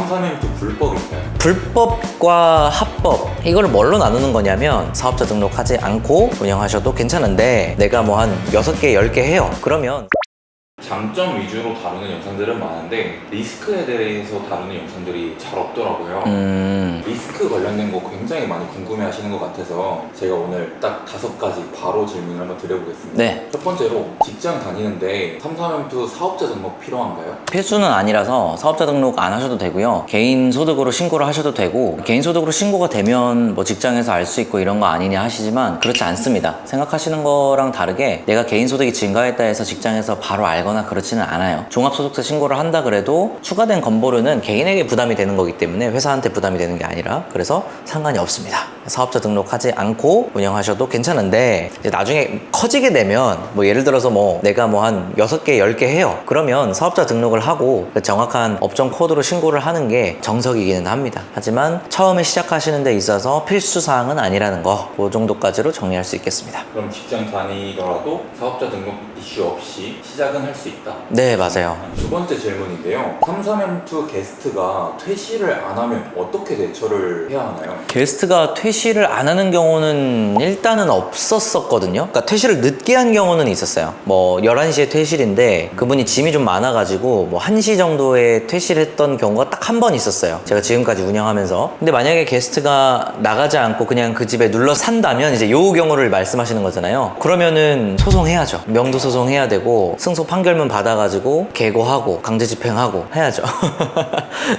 삼삼엠투 불법인가요? 불법과 합법, 이걸 뭘로 나누는 거냐면 사업자 등록하지 않고 운영하셔도 괜찮은데 내가 뭐 한 6개, 10개 해요. 그러면 장점 위주로 다루는 영상들은 많은데 리스크에 대해서 다루는 영상들이 잘 없더라고요. 리스크 관련된 거 굉장히 많이 궁금해 하시는 것 같아서 제가 오늘 딱 5가지 바로 질문을 한번 드려보겠습니다. 네. 첫 번째로 직장 다니는데 삼삼엠투 사업자 등록 필요한가요? 필수는 아니라서 사업자 등록 안 하셔도 되고요. 개인 소득으로 신고를 하셔도 되고, 개인 소득으로 신고가 되면 뭐 직장에서 알 수 있고 이런 거 아니냐 하시지만 그렇지 않습니다. 생각하시는 거랑 다르게 내가 개인 소득이 증가했다 해서 직장에서 바로 알거나 그렇지는 않아요. 종합소득세 신고를 한다 그래도 추가된 건보료는 개인에게 부담이 되는 거기 때문에 회사한테 부담이 되는 게 아니라, 그래서 상관이 없습니다. 사업자 등록하지 않고 운영하셔도 괜찮은데 이제 나중에 커지게 되면 뭐 예를 들어서 뭐 내가 뭐 한 6개, 10개 해요. 그러면 사업자 등록을 하고 정확한 업종 코드로 신고를 하는 게 정석이기는 합니다. 하지만 처음에 시작하시는 데 있어서 필수사항은 아니라는 거, 그 정도까지로 정리할 수 있겠습니다. 그럼 직장 다니더라도 사업자 등록 이슈 없이 시작은 할 수 있다? 네, 맞아요. 두 번째 질문인데요. 삼삼엠투 게스트가 퇴실을 안 하면 어떻게 대처를 해야 하나요? 게스트가 퇴실을 안 하는 경우는 일단은 없었었거든요. 그러니까 퇴실을 늦게 한 경우는 있었어요. 뭐 11시에 퇴실인데 그분이 짐이 좀 많아가지고 뭐 1시 정도에 퇴실했던 경우가 딱 한 번 있었어요. 제가 지금까지 운영하면서. 근데 만약에 게스트가 나가지 않고 그냥 그 집에 눌러 산다면 이제 요 경우를 말씀하시는 거잖아요. 그러면은 소송해야죠. 명도 소송해야 되고 승소 판결문 받아가지고 계고하고 강제 집행하고 해야죠.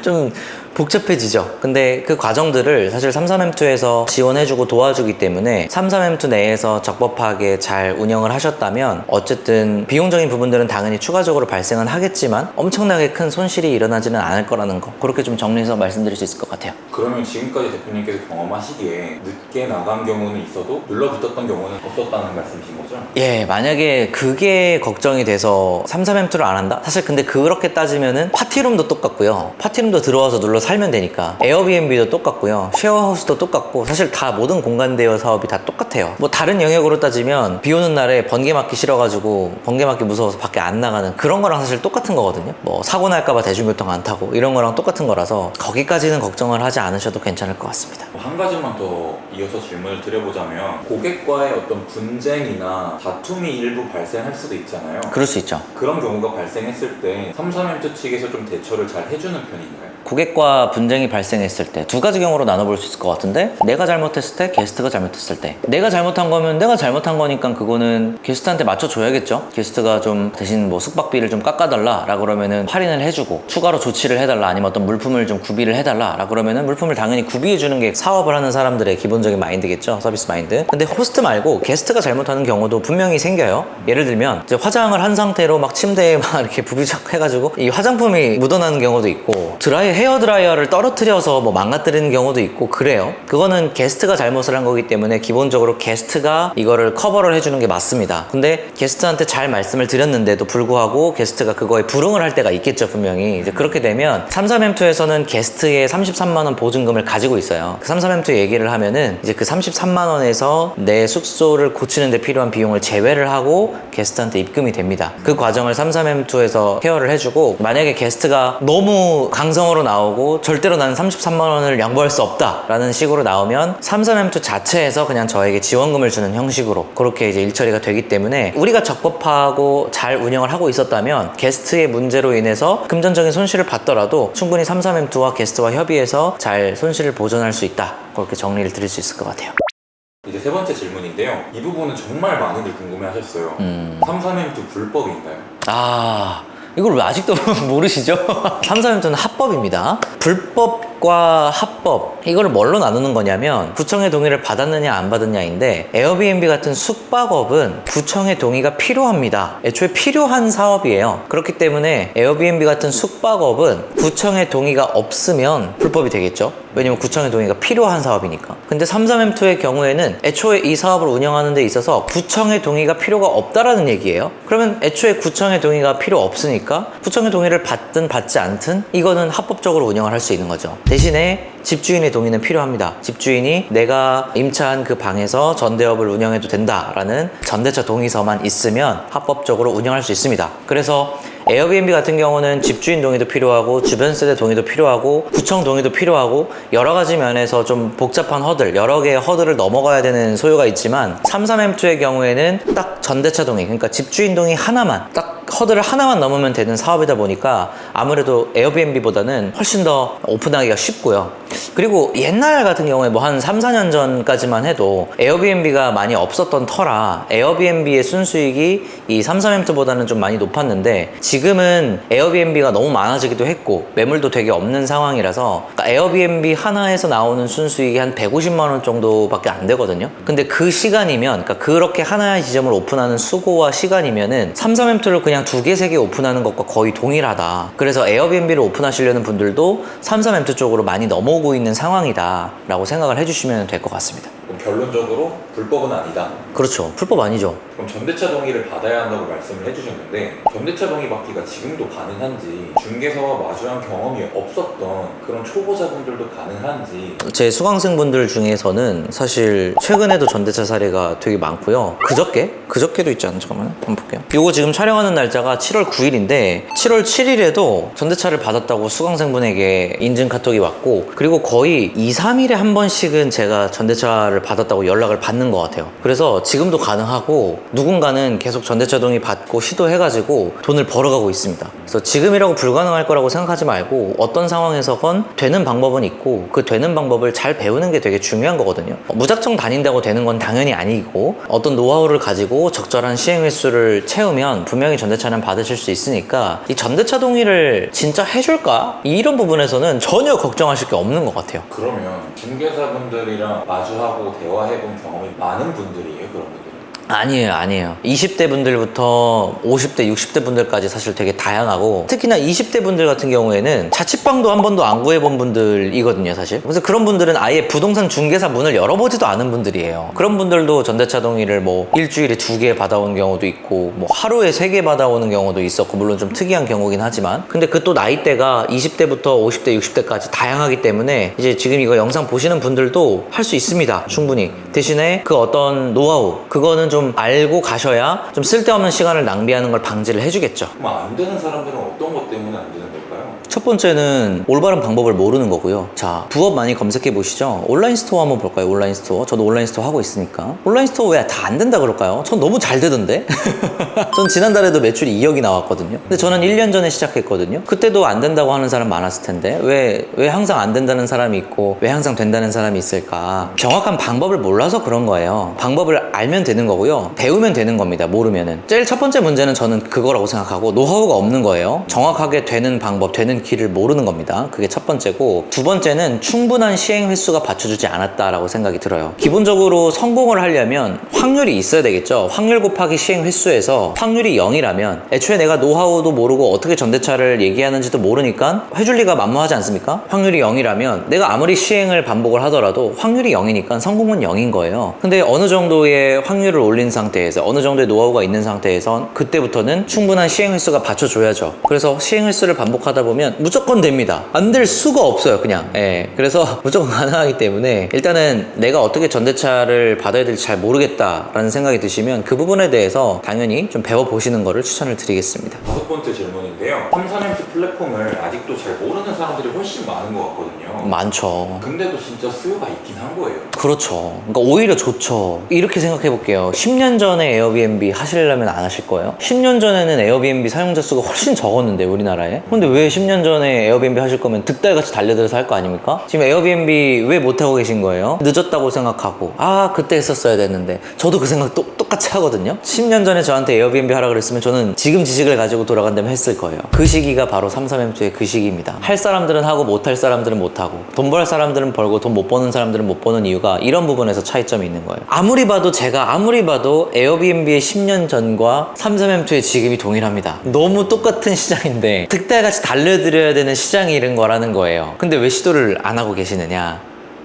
좀 복잡해지죠. 근데 그 과정들을 사실 삼삼엠투에서 지원해주고 도와주기 때문에 삼삼엠투 내에서 적법하게 잘 운영을 하셨다면 어쨌든 비용적인 부분들은 당연히 추가적으로 발생은 하겠지만 엄청나게 큰 손실이 일어나지는 않을 거라는 거, 그렇게 좀 정리해서 말씀드릴 수 있을 것 같아요. 그러면 지금까지 대표님께서 경험하시기에 늦게 나간 경우는 있어도 눌러붙었던 경우는 없었다는 말씀이신 거죠? 예, 만약에 그게 걱정이 돼서 삼삼엠투를 안 한다? 사실 근데 그렇게 따지면은 파티룸도 똑같고요. 파티룸도 들어와서 눌러 살면 되니까 에어비앤비도 똑같고요. 쉐어하우스도 똑같고 사실 다 모든 공간 대여 사업이 다 똑같아요. 뭐 다른 영역으로 따지면 비 오는 날에 번개 맞기 싫어가지고 번개 맞기 무서워서 밖에 안 나가는 그런 거랑 사실 똑같은 거거든요. 뭐 사고 날까봐 대중교통 안 타고 이런 거랑 똑같은 거라서 거기까지는 걱정을 하지 않으셔도 괜찮을 것 같습니다. 한 가지만 더 이어서 질문을 드려보자면 고객과의 어떤 분쟁이나 다툼이 일부 발생할 수도 있잖아요. 그럴 수 있죠. 그런 경우가 발생했을 때 삼삼엠투 측에서 좀 대처를 잘 해주는 편인가요? 고객과 분쟁이 발생했을 때 두 가지 경우로 나눠볼 수 있을 것 같은데, 내가 잘못했을 때, 게스트가 잘못했을 때. 내가 잘못한 거면 내가 잘못한 거니까 그거는 게스트한테 맞춰줘야겠죠. 게스트가 좀 대신 뭐 숙박비를 좀 깎아달라 라고 그러면은 할인을 해주고 추가로 조치를 해달라, 아니면 어떤 물품을 좀 구비를 해달라 라고 그러면은 물품을 당연히 구비해주는 게 사업을 하는 사람들의 기본적인 마인드겠죠. 서비스 마인드. 근데 호스트 말고 게스트가 잘못하는 경우도 분명히 생겨요. 예를 들면 이제 화장을 한 상태로 막 침대에 막 이렇게 부비적 해가지고 이 화장품이 묻어나는 경우도 있고, 헤어 드라이어를 떨어뜨려서 뭐 망가뜨리는 경우도 있고 그래요. 그거는 게스트가 잘못을 한 거기 때문에 기본적으로 게스트가 이거를 커버를 해주는 게 맞습니다. 근데 게스트한테 잘 말씀을 드렸는데도 불구하고 게스트가 그거에 불응을 할 때가 있겠죠, 분명히. 이제 그렇게 되면 삼삼엠투에서는 게스트의 33만 원 보증금을 가지고 있어요. 그 삼삼엠투 얘기를 하면은 이제 그 33만 원에서 내 숙소를 고치는 데 필요한 비용을 제외를 하고 게스트한테 입금이 됩니다. 그 과정을 삼삼엠투에서 케어를 해주고, 만약에 게스트가 너무 강성으로 나오고 절대로 나는 33만 원을 양보할 수 없다 라는 식으로 나오면 삼삼엠투 자체에서 그냥 저에게 지원금을 주는 형식으로 그렇게 이제 일처리가 되기 때문에, 우리가 적법하고 잘 운영을 하고 있었다면 게스트의 문제로 인해서 금전적인 손실을 받더라도 충분히 삼삼엠투와 게스트와 협의해서 잘 손실을 보전할 수 있다, 그렇게 정리를 드릴 수 있을 것 같아요. 이제 세 번째 질문인데요. 이 부분은 정말 많이들 궁금해하셨어요. 삼삼엠투 불법인가요? 이걸 왜 아직도 모르시죠? 삼삼엠투는 합법입니다. 불법과 합법, 이거를 뭘로 나누는 거냐면 구청의 동의를 받았느냐 안 받았냐인데, 에어비앤비 같은 숙박업은 구청의 동의가 필요합니다. 애초에 필요한 사업이에요. 그렇기 때문에 에어비앤비 같은 숙박업은 구청의 동의가 없으면 불법이 되겠죠. 왜냐면 구청의 동의가 필요한 사업이니까. 근데 삼삼엠투의 경우에는 애초에 이 사업을 운영하는 데 있어서 구청의 동의가 필요가 없다라는 얘기예요. 그러면 애초에 구청의 동의가 필요 없으니까 구청의 동의를 받든 받지 않든 이거는 합법적으로 운영을 할 수 있는 거죠. 대신에 집주인의 동의는 필요합니다. 집주인이 내가 임차한 그 방에서 전대업을 운영해도 된다라는 전대차 동의서만 있으면 합법적으로 운영할 수 있습니다. 그래서 에어비앤비 같은 경우는 집주인 동의도 필요하고 주변 세대 동의도 필요하고 구청 동의도 필요하고 여러 가지 면에서 좀 복잡한 허들, 여러 개의 허들을 넘어가야 되는 소요가 있지만 33M2의 경우에는 딱 전대차 동의, 그러니까 집주인 동의 하나만, 딱 허들을 하나만 넘으면 되는 사업이다 보니까 아무래도 에어비앤비보다는 훨씬 더 오픈하기가 쉽고요. 그리고 옛날 같은 경우에 뭐 한 3, 4년 전까지만 해도 에어비앤비가 많이 없었던 터라 에어비앤비의 순수익이 이 33M2보다는 좀 많이 높았는데 지금은 에어비앤비가 너무 많아지기도 했고 매물도 되게 없는 상황이라서 그러니까 에어비앤비 하나에서 나오는 순수익이 한 150만 원 정도밖에 안 되거든요. 근데 그 시간이면 그러니까 그렇게 하나의 지점을 오픈하는 수고와 시간이면은 33M2를 그냥 2개, 3개 오픈하는 것과 거의 동일하다. 그래서 에어비앤비를 오픈하시려는 분들도 33M2 쪽으로 많이 넘어오고 있는 상황이다 라고 생각을 해주시면 될 것 같습니다. 그럼 결론적으로 불법은 아니다. 그렇죠. 불법 아니죠. 그럼 전대차 동의를 받아야 한다고 말씀을 해주셨는데 전대차 동의 받기가 지금도 가능한지 중개사와 마주한 경험이 없었던 그런 초보자분들도 가능한지 제 수강생분들 중에서는 사실 최근에도 전대차 사례가 되게 많고요. 그저께도 있지 않나? 잠깐만 한번 볼게요. 요거 지금 촬영하는 날짜가 7월 9일인데 7월 7일에도 전대차를 받았다고 수강생분에게 인증 카톡이 왔고 그리고 거의 2, 3일에 한 번씩은 제가 전대차를 받았다고 연락을 받는 것 같아요. 그래서 지금도 가능하고 누군가는 계속 전대차 동의 받고 시도해가지고 돈을 벌어가고 있습니다. 그래서 지금이라고 불가능할 거라고 생각하지 말고 어떤 상황에서건 되는 방법은 있고 그 되는 방법을 잘 배우는 게 되게 중요한 거거든요. 무작정 다닌다고 되는 건 당연히 아니고 어떤 노하우를 가지고 적절한 시행 횟수를 채우면 분명히 전대차는 받으실 수 있으니까 이 전대차 동의를 진짜 해줄까? 이런 부분에서는 전혀 걱정하실 게 없는 것 같아요. 그러면 중개사분들이랑 마주하고 대화해본 경험이 많은 분들이에요, 그런 분들은? 아니에요. 20대 분들부터 50대, 60대 분들까지 사실 되게 다양하고 특히나 20대 분들 같은 경우에는 자취방도 한 번도 안 구해본 분들이거든요, 사실. 그래서 그런 분들은 아예 부동산 중개사 문을 열어보지도 않은 분들이에요. 그런 분들도 전대차 동의를 뭐 일주일에 2개 받아오는 경우도 있고 뭐 하루에 3개 받아오는 경우도 있었고 물론 좀 특이한 경우긴 하지만 근데 그 또 나이대가 20대부터 50대, 60대까지 다양하기 때문에 이제 지금 이거 영상 보시는 분들도 할 수 있습니다, 충분히. 대신에 그 어떤 노하우, 그거는 좀 알고 가셔야 좀 쓸데없는 시간을 낭비하는 걸 방지를 해주겠죠. 그럼 안 되는 사람들은 어떤 것 때문에 안 되는 걸까요? 첫 번째는 올바른 방법을 모르는 거고요. 자, 부업 많이 검색해 보시죠. 온라인 스토어 한번 볼까요? 온라인 스토어. 저도 온라인 스토어 하고 있으니까. 온라인 스토어 왜 다 안 된다 그럴까요? 전 너무 잘 되던데? 전 지난달에도 매출이 2억이 나왔거든요. 근데 저는 1년 전에 시작했거든요. 그때도 안 된다고 하는 사람 많았을 텐데 왜 항상 안 된다는 사람이 있고 왜 항상 된다는 사람이 있을까? 정확한 방법을 몰라서 그런 거예요. 방법을 알면 되는 거고요. 배우면 되는 겁니다. 모르면은. 제일 첫 번째 문제는 저는 그거라고 생각하고 노하우가 없는 거예요. 정확하게 되는 방법, 되는 길을 모르는 겁니다. 그게 첫 번째고 두 번째는 충분한 시행 횟수가 받쳐주지 않았다라고 생각이 들어요. 기본적으로 성공을 하려면 확률이 있어야 되겠죠. 확률 곱하기 시행 횟수에서 확률이 0이라면 애초에 내가 노하우도 모르고 어떻게 전대차를 얘기하는지도 모르니까 해줄 리가 만무하지 않습니까? 확률이 0이라면 내가 아무리 시행을 반복을 하더라도 확률이 0이니까 성공은 0인 거예요. 근데 어느 정도의 확률을 올린 상태에서 어느 정도의 노하우가 있는 상태에선 그때부터는 충분한 시행 횟수가 받쳐줘야죠. 그래서 시행 횟수를 반복하다 보면 무조건 됩니다. 안 될 수가 없어요, 그냥. 예. 그래서 무조건 가능하기 때문에 일단은 내가 어떻게 전대차를 받아야 될지 잘 모르겠다라는 생각이 드시면 그 부분에 대해서 당연히 좀 배워보시는 거를 추천을 드리겠습니다. 다섯 번째 질문인데요. 3,3M 플랫폼을 아직도 잘 모르는 사람들이 훨씬 많은 것 같거든요. 많죠. 근데도 진짜 수요가 있긴 한 거예요. 그렇죠. 그러니까 오히려 좋죠. 이렇게 생각해 볼게요. 10년 전에 에어비앤비 하시려면 안 하실 거예요? 10년 전에는 에어비앤비 사용자 수가 훨씬 적었는데 우리나라에. 근데 왜 10년 전에 에어비앤비 하실 거면 득달같이 달려들어서 할 거 아닙니까? 지금 에어비앤비 왜 못하고 계신 거예요? 늦었다고 생각하고 그때 했었어야 됐는데 저도 그 생각 똑같이 하거든요. 10년 전에 저한테 에어비앤비 하라 그랬으면 저는 지금 지식을 가지고 돌아간다면 했을 거예요. 그 시기가 바로 33M2의 그 시기입니다. 할 사람들은 하고 못할 사람들은 못하고 돈 벌 사람들은 벌고 돈 못 버는 사람들은 못 버는 이유가 이런 부분에서 차이점이 있는 거예요. 제가 아무리 봐도 에어비앤비의 10년 전과 33M2의 지금이 동일합니다. 너무 똑같은 시장인데 득달같이 달려들어야 되는 시장이 이런 거라는 거예요. 근데 왜 시도를 안 하고 계시느냐?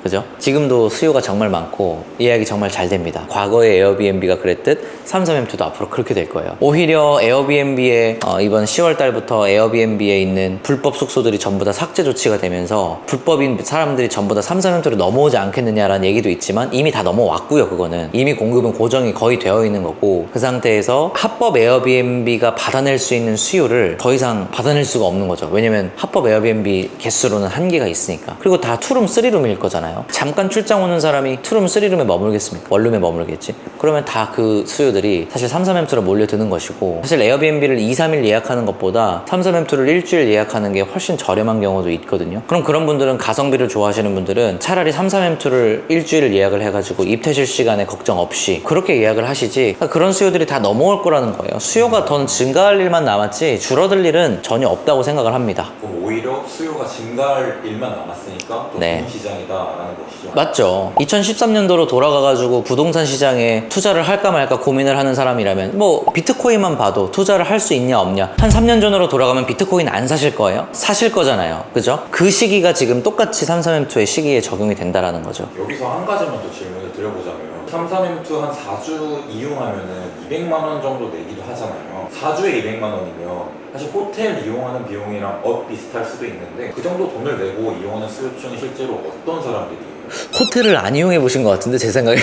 그죠? 지금도 수요가 정말 많고 예약이 정말 잘 됩니다. 과거의 에어비앤비가 그랬듯 33M2도 앞으로 그렇게 될 거예요. 오히려 에어비앤비에 이번 10월 달부터 에어비앤비에 있는 불법 숙소들이 전부 다 삭제 조치가 되면서 불법인 사람들이 전부 다 33M2로 넘어오지 않겠느냐라는 얘기도 있지만 이미 다 넘어왔고요. 그거는 이미 공급은 고정이 거의 되어 있는 거고, 그 상태에서 합법 에어비앤비가 받아낼 수 있는 수요를 더 이상 받아낼 수가 없는 거죠. 왜냐면 합법 에어비앤비 개수로는 한계가 있으니까. 그리고 다 투룸 3룸일 거잖아요. 잠깐 출장 오는 사람이 투룸 3룸에 머물겠습니까? 원룸에 머물겠지? 그러면 다 그 수요들이 사실 33M2로 몰려드는 것이고, 사실 에어비앤비를 2, 3일 예약하는 것보다 33M2를 일주일 예약하는 게 훨씬 저렴한 경우도 있거든요. 그럼 그런 분들은, 가성비를 좋아하시는 분들은 차라리 33M2를 일주일 예약을 해가지고 입퇴실 시간에 걱정 없이 그렇게 예약을 하시지, 그런 수요들이 다 넘어올 거라는 거예요. 수요가 더 증가할 일만 남았지 줄어들 일은 전혀 없다고 생각을 합니다. 그럼 오히려 수요가 증가할 일만 남았으니까 또 네. 좋은 시장이다라는 것이죠. 맞죠. 2013년도로 돌아가가지고 부동산 시장에 투자를 할까 말까 고민을 하는 사람이라면 뭐 비트코인만 봐도 투자를 할 수 있냐 없냐, 한 3년 전으로 돌아가면 비트코인 안 사실 거예요? 사실 거잖아요. 그죠? 그 시기가 지금 똑같이 33M2의 시기에 적용이 된다라는 거죠. 여기서 한 가지만 더 질문을 드려보자면 33M2 한 4주 이용하면은 200만 원 정도 내기도 하잖아요. 4주에 200만 원이면 사실 호텔 이용하는 비용이랑 비슷할 수도 있는데, 그 정도 돈을 내고 이용하는 수요층이 실제로 어떤 사람들이에요? 호텔을 안 이용해 보신 것 같은데, 제 생각에.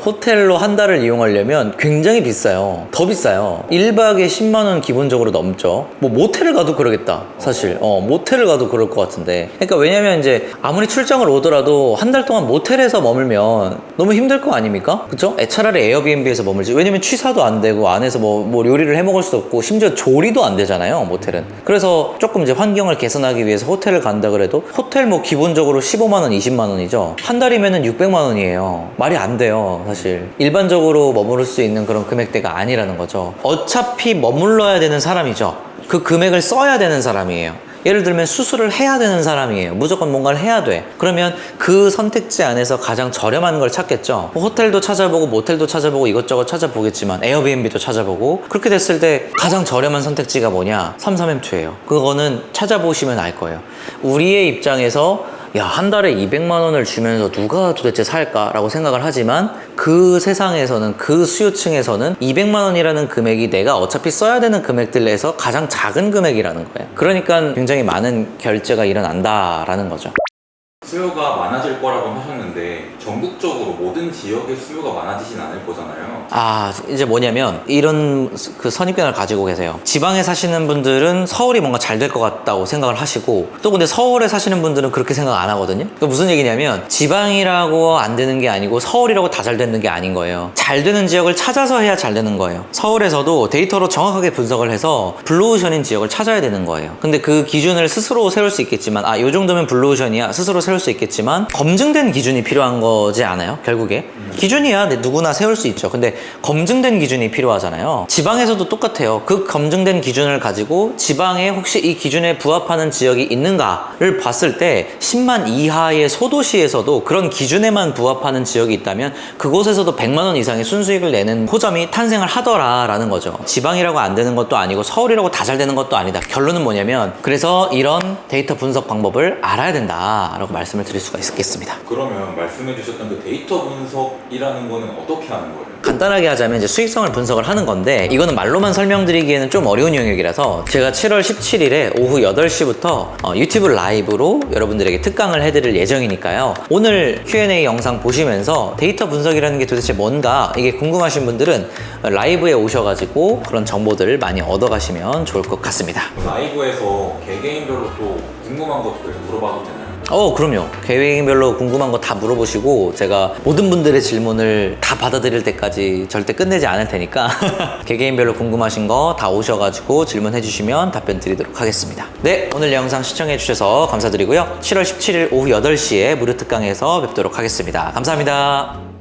호텔로 한 달을 이용하려면 굉장히 비싸요. 더 비싸요. 1박에 10만 원 기본적으로 넘죠. 뭐 모텔을 가도 그러겠다, 사실. 모텔을 가도 그럴 것 같은데. 그러니까 왜냐면 이제 아무리 출장을 오더라도 한 달 동안 모텔에서 머물면 너무 힘들 거 아닙니까? 그쵸? 차라리 에어비앤비에서 머물지. 왜냐면 취사도 안 되고 안에서 뭐 요리를 해 먹을 수도 없고 심지어 조리도 안 되잖아요, 모텔은. 그래서 조금 이제 환경을 개선하기 위해서 호텔을 간다 그래도 호텔 뭐 기본적으로 15만 원, 20만 원이죠. 한 달이면은 600만 원이에요. 말이 안 돼요, 사실. 일반적으로 머무를 수 있는 그런 금액대가 아니라는 거죠. 어차피 머물러야 되는 사람이죠. 그 금액을 써야 되는 사람이에요. 예를 들면 수술을 해야 되는 사람이에요. 무조건 뭔가를 해야 돼. 그러면 그 선택지 안에서 가장 저렴한 걸 찾겠죠. 호텔도 찾아보고 모텔도 찾아보고 이것저것 찾아보겠지만 에어비앤비도 찾아보고, 그렇게 됐을 때 가장 저렴한 선택지가 뭐냐? 33M2예요. 그거는 찾아보시면 알 거예요. 우리의 입장에서 야, 한 달에 200만 원을 주면서 누가 도대체 살까라고 생각을 하지만, 그 세상에서는, 그 수요층에서는 200만 원이라는 금액이 내가 어차피 써야 되는 금액들에서 가장 작은 금액이라는 거예요. 그러니까 굉장히 많은 결제가 일어난다라는 거죠. 수요가 많아질 거라고 하셨는데 전국적으로 모든 지역의 수요가 많아지진 않을 거잖아요. 이제 뭐냐면 이런 그 선입견을 가지고 계세요. 지방에 사시는 분들은 서울이 뭔가 잘 될 것 같다고 생각을 하시고, 또 근데 서울에 사시는 분들은 그렇게 생각 안 하거든요. 그러니까 무슨 얘기냐면 지방이라고 안 되는 게 아니고 서울이라고 다 잘 되는 게 아닌 거예요. 잘 되는 지역을 찾아서 해야 잘 되는 거예요. 서울에서도 데이터로 정확하게 분석을 해서 블루오션인 지역을 찾아야 되는 거예요. 근데 그 기준을 스스로 세울 수 있겠지만, 요 정도면 블루오션이야, 스스로 세울 수 있겠지만 검증된 기준이 필요한 거지 않아요? 결국에 기준이야 누구나 세울 수 있죠. 근데 검증된 기준이 필요하잖아요. 지방에서도 똑같아요. 그 검증된 기준을 가지고 지방에 혹시 이 기준에 부합하는 지역이 있는가를 봤을 때 10만 이하의 소도시에서도 그런 기준에만 부합하는 지역이 있다면 그곳에서도 100만 원 이상의 순수익을 내는 호점이 탄생을 하더라라는 거죠. 지방이라고 안 되는 것도 아니고 서울이라고 다 잘 되는 것도 아니다. 결론은 뭐냐면, 그래서 이런 데이터 분석 방법을 알아야 된다라고 말씀을 드릴 수가 있겠습니다. 그러면 말씀해 주셨던 그 데이터 분석이라는 거는 어떻게 하는 거예요? 간단하게 하자면 이제 수익성을 분석을 하는 건데, 이거는 말로만 설명드리기에는 좀 어려운 영역이라서 제가 7월 17일에 오후 8시부터 유튜브 라이브로 여러분들에게 특강을 해드릴 예정이니까요. 오늘 Q&A 영상 보시면서 데이터 분석이라는 게 도대체 뭔가 이게 궁금하신 분들은 라이브에 오셔가지고 그런 정보들을 많이 얻어가시면 좋을 것 같습니다. 라이브에서 개개인별로 또 궁금한 것들 물어봐도 되나요? 그럼요. 계획별로 궁금한 거 다 물어보시고 제가 모든 분들의 질문을 다 받아들일 때까지 절대 끝내지 않을 테니까 개개인별로 궁금하신 거 다 오셔가지고 질문해 주시면 답변 드리도록 하겠습니다. 네, 오늘 영상 시청해 주셔서 감사드리고요. 7월 17일 오후 8시에 무료 특강에서 뵙도록 하겠습니다. 감사합니다.